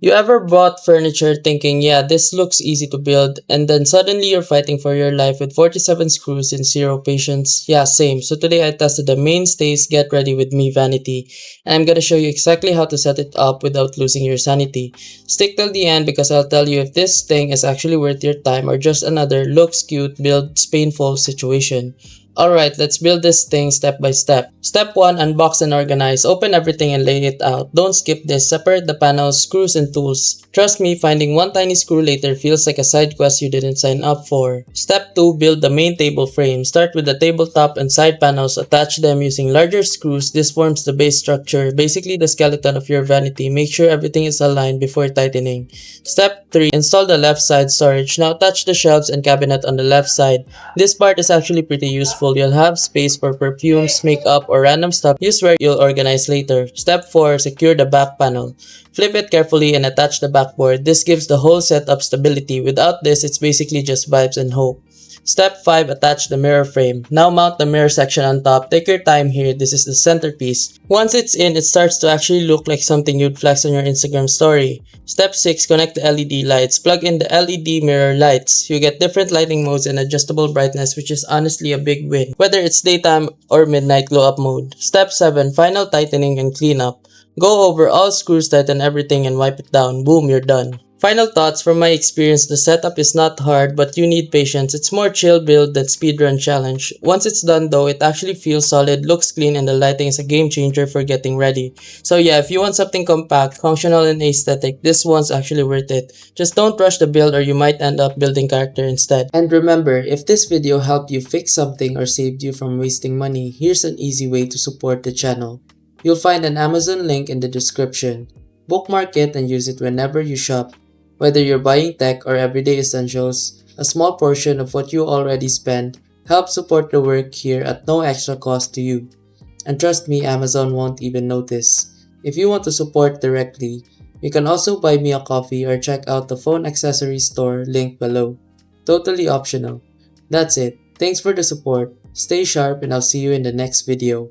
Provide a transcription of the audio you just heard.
You ever bought furniture thinking, yeah, this looks easy to build, and then suddenly you're fighting for your life with 47 screws and zero patience? Yeah, same. So today I tested the Mainstays Get Ready With Me Vanity, and I'm gonna show you exactly how to set it up without losing your sanity. Stick till the end because I'll tell you if this thing is actually worth your time or just another looks cute, builds painful situation. Alright, let's build this thing step by step. Step 1. Unbox and organize. Open everything and lay it out. Don't skip this. Separate the panels, screws, and tools. Trust me, finding one tiny screw later feels like a side quest you didn't sign up for. Step 2. Build the main table frame. Start with the tabletop and side panels. Attach them using larger screws. This forms the base structure, basically the skeleton of your vanity. Make sure everything is aligned before tightening. Step 3. Install the left side storage. Now attach the shelves and cabinet on the left side. This part is actually pretty useful. You'll have space for perfumes, makeup, or random stuff used where you'll organize later. Step 4. Secure the back panel. Flip it carefully and attach the backboard. This gives the whole setup stability. Without this, it's basically just vibes and hope. Step 5. Attach the mirror frame. Now mount the mirror section on top. Take your time here, this is the centerpiece. Once it's in, it starts to actually look like something you'd flex on your Instagram story. Step 6. Connect the LED lights. Plug in the LED mirror lights. You get different lighting modes and adjustable brightness, which is honestly a big win, whether it's daytime or midnight glow up mode. Step 7. Final tightening and cleanup. Go over all screws, tighten everything, and wipe it down. Boom, you're done. Final thoughts. From my experience, the setup is not hard, but you need patience. It's more chill build than speedrun challenge. Once it's done though, it actually feels solid, looks clean, and the lighting is a game changer for getting ready. So yeah, if you want something compact, functional, and aesthetic, this one's actually worth it. Just don't rush the build or you might end up building character instead. And remember, if this video helped you fix something or saved you from wasting money, here's an easy way to support the channel. You'll find an Amazon link in the description. Bookmark it and use it whenever you shop. Whether you're buying tech or everyday essentials, a small portion of what you already spend helps support the work here at no extra cost to you. And trust me, Amazon won't even notice. If you want to support directly, you can also buy me a coffee or check out the phone accessories store link below. Totally optional. That's it. Thanks for the support. Stay sharp and I'll see you in the next video.